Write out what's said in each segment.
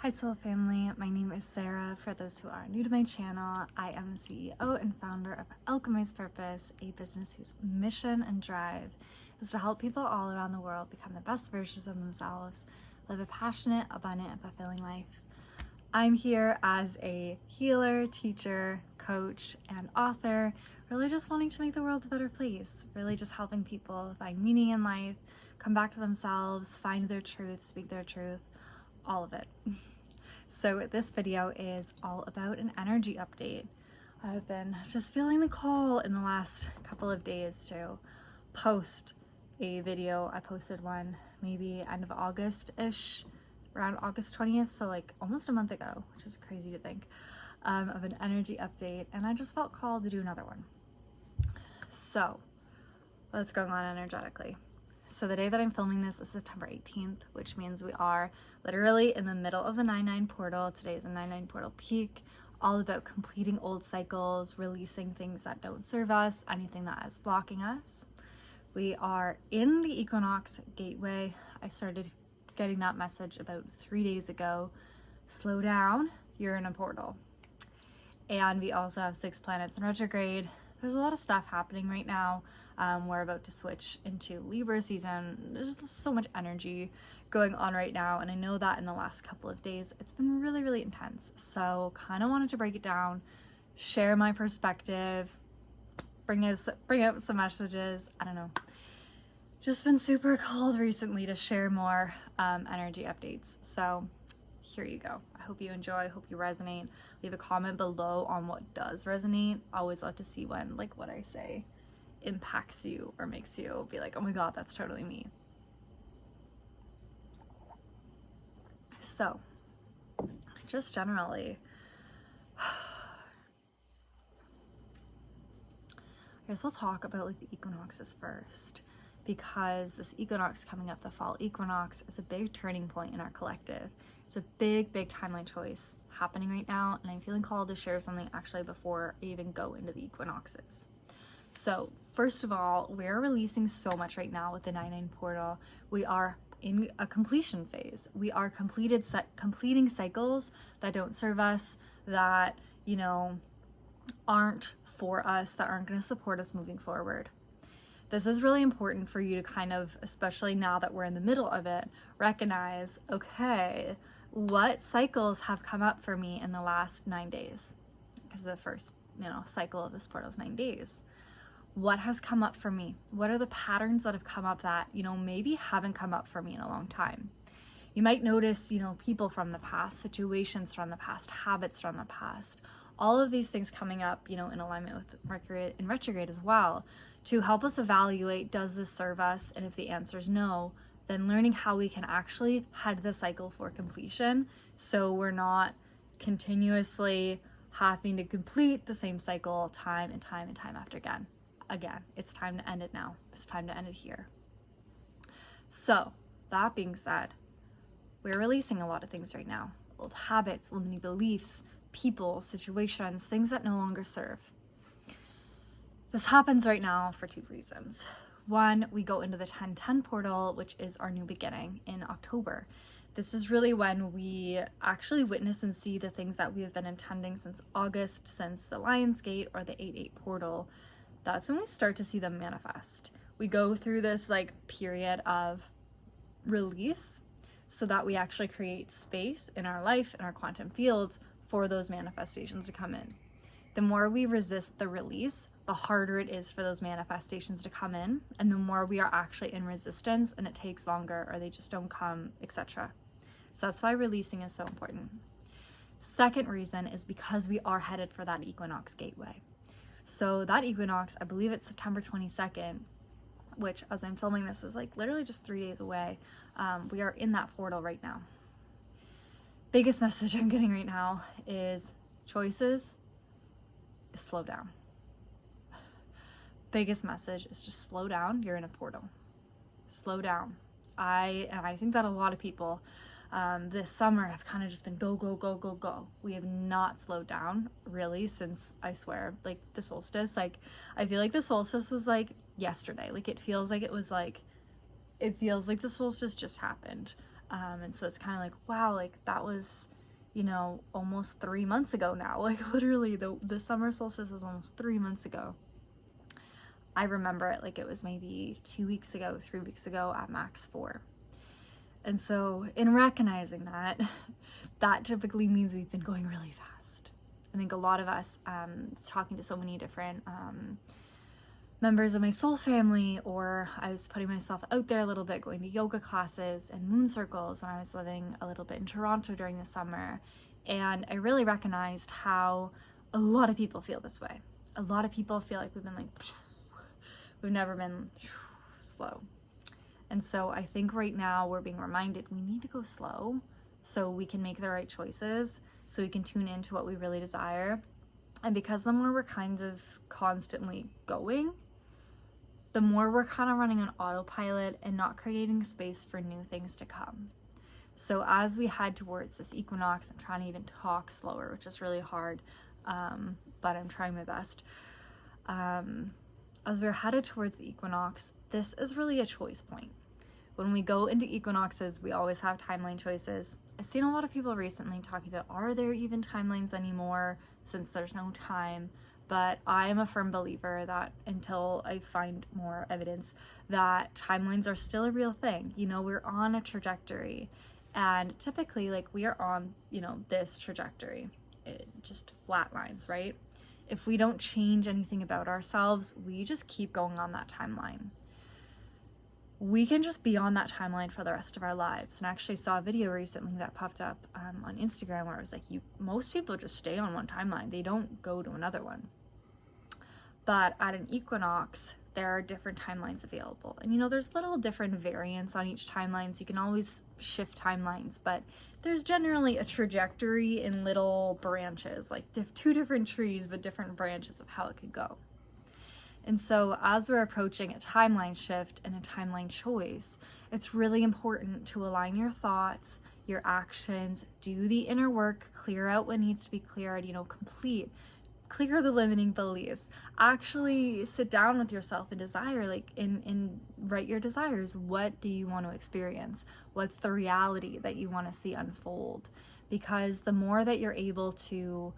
Hi Soul Family, my name is Sarah. For those who are new to my channel, I am the CEO and founder of Alchemy's Purpose, a business whose mission and drive is to help people all around the world become the best versions of themselves, live a passionate, abundant, and fulfilling life. I'm here as a healer, teacher, coach, and author, really just wanting to make the world a better place, really just helping people find meaning in life, come back to themselves, find their truth, speak their truth, all of it. So this video is all about an energy update. I've been just feeling the call in the last couple of days to post a video. I posted one maybe end of August-ish, around August 20th, so like almost a month ago, which is crazy to think, of an energy update, and I just felt called to do another one. So what's going on energetically? So the day that I'm filming this is September 18th, which means we are literally in the middle of the 9/9 portal. Today is a 9/9 portal peak, all about completing old cycles, releasing things that don't serve us, anything that is blocking us. We are in the Equinox gateway. I started getting that message about 3 days ago. Slow down, you're in a portal. And we also have 6 planets in retrograde. There's a lot of stuff happening right now. We're about to switch into Libra season. There's just so much energy going on right now, and I know that in the last couple of days it's been really, really intense. So kind of wanted to break it down, share my perspective, bring out some messages. I don't know. Just been super called recently to share more energy updates. So here you go. I hope you enjoy, I hope you resonate. Leave a comment below on what does resonate. I always love to see when like what I say impacts you or makes you be like, oh my god, that's totally me. So just generally, I guess we'll talk about like the equinoxes first, because this equinox coming up, the fall equinox, is a big turning point in our collective. It's a big timeline choice happening right now, and I'm feeling called to share something actually before I even go into the equinoxes. So first of all, we're releasing so much right now with the 9/9 portal. We are in a completion phase. We are completing cycles that don't serve us, that, you know, aren't for us, that aren't going to support us moving forward. This is really important for you to kind of, especially now that we're in the middle of it, recognize, okay, what cycles have come up for me in the last 9 days? Because the first, cycle of this portal is 9 days. What has come up for me? What are the patterns that have come up that, maybe haven't come up for me in a long time? You might notice, people from the past, situations from the past, habits from the past, all of these things coming up, in alignment with Mercury in retrograde as well, to help us evaluate, does this serve us? And if the answer is no, then learning how we can actually head the cycle for completion, so we're not continuously having to complete the same cycle time and time after again. It's time to end it now. It's time to end it here. So that being said, we're releasing a lot of things right now. Old habits, limiting beliefs, people, situations, things that no longer serve. This happens right now for 2 reasons. One, we go into the 10/10 portal, which is our new beginning in October. This is really when we actually witness and see the things that we have been intending since August, since the Lion's Gate or the 8/8 portal. That's when we start to see them manifest. We go through this like period of release so that we actually create space in our life, in our quantum fields, for those manifestations to come in. The more we resist the release, the harder it is for those manifestations to come in, and the more we are actually in resistance and it takes longer or they just don't come, etc. So that's why releasing is so important. Second reason is because we are headed for that equinox gateway. So that equinox, I believe it's September 22nd, which as I'm filming this is like literally just 3 days away. We are in that portal right now. Biggest message I'm getting right now is choices, slow down. Biggest message is just slow down. You're in a portal. Slow down. I think that a lot of people this summer have kind of just been go. We have not slowed down really since, I swear, like the solstice. Like I feel like the solstice was like yesterday. Like it feels like the solstice just happened. And so it's kind of like, wow, like that was, you know, almost 3 months ago now. Like literally the summer solstice was almost 3 months ago. I remember it like it was maybe 2 weeks ago, 3 weeks ago at max 4. And so in recognizing that, that typically means we've been going really fast. I think a lot of us, talking to so many different members of my soul family, or I was putting myself out there a little bit, going to yoga classes and moon circles when I was living a little bit in Toronto during the summer. And I really recognized how a lot of people feel this way. A lot of people feel like we've been like, we've never been slow. And so I think right now we're being reminded we need to go slow so we can make the right choices, so we can tune into what we really desire. And because the more we're kind of constantly going, the more we're kind of running on autopilot and not creating space for new things to come. So as we head towards this equinox, I'm trying to even talk slower, which is really hard, but I'm trying my best. As we're headed towards the equinox, this is really a choice point. When we go into equinoxes, we always have timeline choices. I've seen a lot of people recently talking about, are there even timelines anymore since there's no time? But I am a firm believer that until I find more evidence that timelines are still a real thing. You know, we're on a trajectory, and typically like we are on, you know, this trajectory. It just flat lines, right? If we don't change anything about ourselves, we just keep going on that timeline. We can just be on that timeline for the rest of our lives. And I actually saw a video recently that popped up on Instagram where it was like, most people just stay on one timeline. They don't go to another one. But at an equinox, there are different timelines available. And you know, there's little different variants on each timeline, so you can always shift timelines, but there's generally a trajectory in little branches, like two different trees, but different branches of how it could go. And so as we're approaching a timeline shift and a timeline choice, it's really important to align your thoughts, your actions, do the inner work, clear out what needs to be cleared, you know, clear the limiting beliefs. Actually sit down with yourself and desire, like in write your desires. What do you want to experience? What's the reality that you want to see unfold? Because the more that you're able to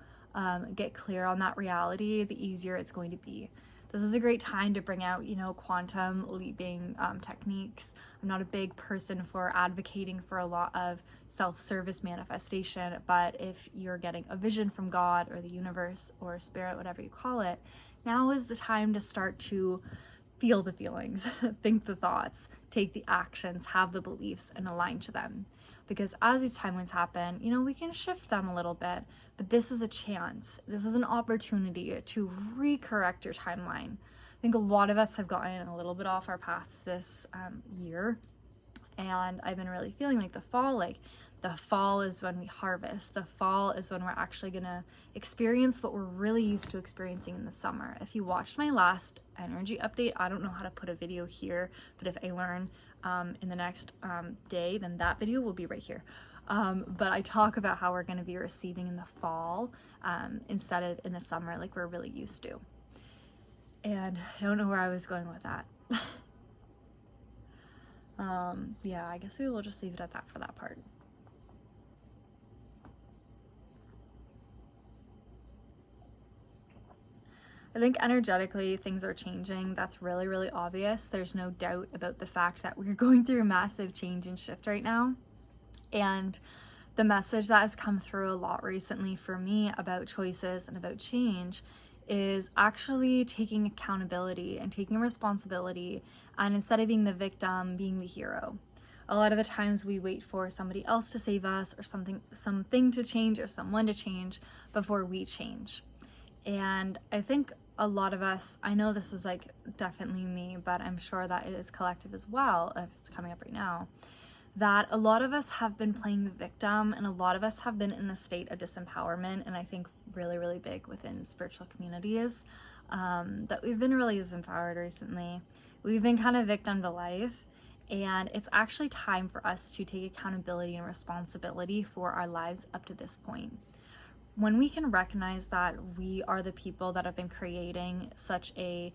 get clear on that reality, the easier it's going to be. This is a great time to bring out, you know, quantum leaping techniques. I'm not a big person for advocating for a lot of self-service manifestation, but if you're getting a vision from God or the universe or spirit, whatever you call it, now is the time to start to feel the feelings, think the thoughts, take the actions, have the beliefs, and align to them. Because as these timelines happen, you know, we can shift them a little bit, but this is a chance. This is an opportunity to recorrect your timeline. I think a lot of us have gotten a little bit off our paths this year, and I've been really feeling like the fall is when we harvest. The fall is when we're actually gonna experience what we're really used to experiencing in the summer. If you watched my last energy update, I don't know how to put a video here, but if I learn in the next day, then that video will be right here. But I talk about how we're gonna be receiving in the fall instead of in the summer like we're really used to. And I don't know where I was going with that. Yeah, I guess we will just leave it at that for that part. I think energetically things are changing. That's really, really obvious. There's no doubt about the fact that we're going through a massive change and shift right now. And the message that has come through a lot recently for me about choices and about change is actually taking accountability and taking responsibility, and instead of being the victim, being the hero. A lot of the times we wait for somebody else to save us or something to change or someone to change before we change. And I think a lot of us, I know this is like definitely me, but I'm sure that it is collective as well, if it's coming up right now, that a lot of us have been playing the victim, and a lot of us have been in a state of disempowerment, and I think really, really big within spiritual communities, that we've been really disempowered recently. We've been kind of victim to life, and it's actually time for us to take accountability and responsibility for our lives up to this point. When we can recognize that we are the people that have been creating such a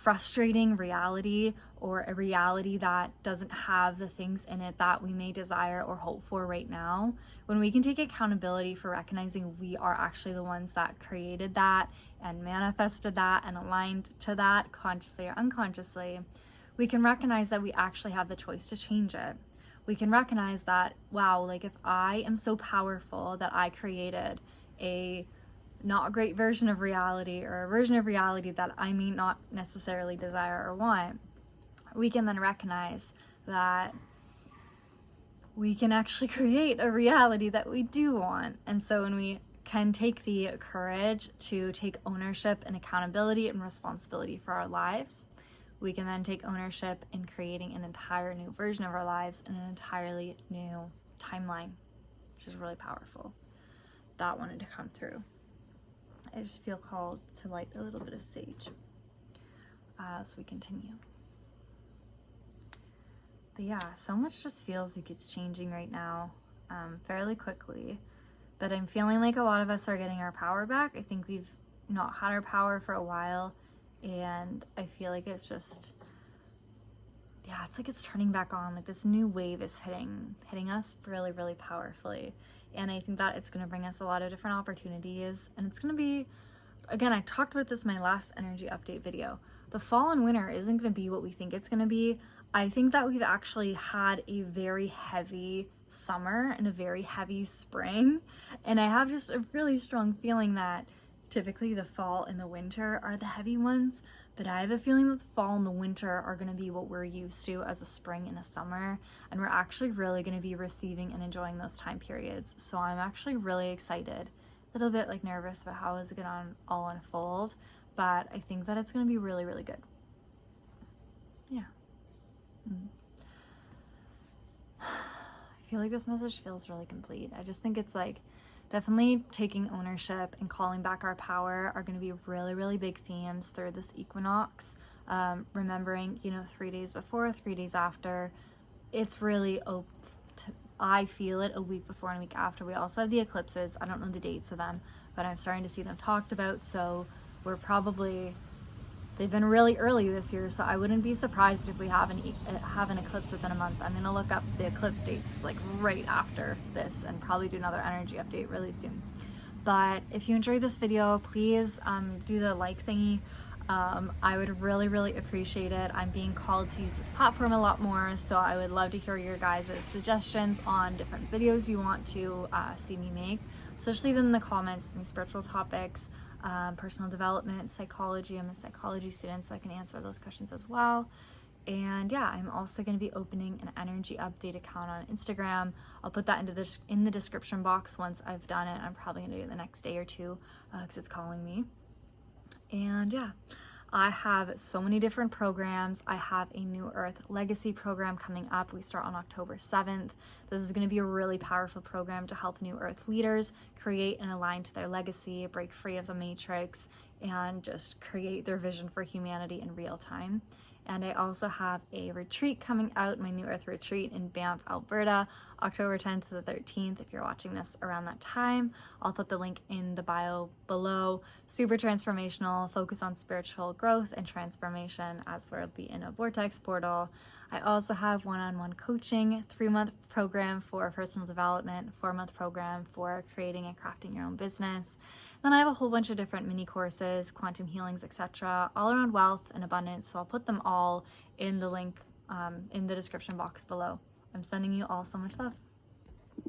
frustrating reality, or a reality that doesn't have the things in it that we may desire or hope for right now, when we can take accountability for recognizing we are actually the ones that created that and manifested that and aligned to that consciously or unconsciously, we can recognize that we actually have the choice to change it. We can recognize that, wow, like if I am so powerful that I created a not great version of reality, or a version of reality that I may not necessarily desire or want, we can then recognize that we can actually create a reality that we do want. And so when we can take the courage to take ownership and accountability and responsibility for our lives, we can then take ownership in creating an entire new version of our lives in an entirely new timeline, which is really powerful. That wanted to come through. I just feel called to light a little bit of sage as we continue. But yeah, so much just feels like it's changing right now, fairly quickly. But I'm feeling like a lot of us are getting our power back. I think we've not had our power for a while, and I feel like it's just, yeah, it's like it's turning back on. Like this new wave is hitting us really, really powerfully. And I think that it's going to bring us a lot of different opportunities. And it's going to be, again, I talked about this in my last energy update video. The fall and winter isn't going to be what we think it's going to be. I think that we've actually had a very heavy summer and a very heavy spring. And I have just a really strong feeling that typically the fall and the winter are the heavy ones. But I have a feeling that the fall and the winter are going to be what we're used to as a spring and a summer. And we're actually really going to be receiving and enjoying those time periods. So I'm actually really excited. A little bit like nervous about how is it going to all unfold. But I think that it's going to be really, really good. Yeah. I feel like this message feels really complete. I just think it's like definitely taking ownership and calling back our power are going to be really, really big themes through this equinox. Remembering, 3 days before, 3 days after. It's really, I feel it a week before and a week after. We also have the eclipses. I don't know the dates of them, but I'm starting to see them talked about. So they've been really early this year, so I wouldn't be surprised if we have an eclipse within a month. I'm going to look up the eclipse dates like right after this and probably do another energy update really soon. But if you enjoyed this video, please do the like thingy. I would really, really appreciate it. I'm being called to use this platform a lot more, so I would love to hear your guys' suggestions on different videos you want to see me make. So just leave them in the comments, any spiritual topics, personal development, psychology. I'm a psychology student, so I can answer those questions as well. And yeah, I'm also going to be opening an energy update account on Instagram. I'll put that in the description box once I've done it. I'm probably going to do it the next day or two because it's calling me. And yeah, I have so many different programs. I have a New Earth Legacy program coming up. We start on October 7th. This is going to be a really powerful program to help New Earth leaders create and align to their legacy, break free of the matrix, and just create their vision for humanity in real time. And I also have a retreat coming out, my New Earth retreat in Banff, Alberta, October 10th to the 13th. If you're watching this around that time, I'll put the link in the bio below. Super transformational, focus on spiritual growth and transformation as we'll be in a vortex portal. I also have one-on-one coaching, 3-month program for personal development, 4-month program for creating and crafting your own business. Then I have a whole bunch of different mini courses, quantum healings, etc., all around wealth and abundance. So I'll put them all in the link in the description box below. I'm sending you all so much love.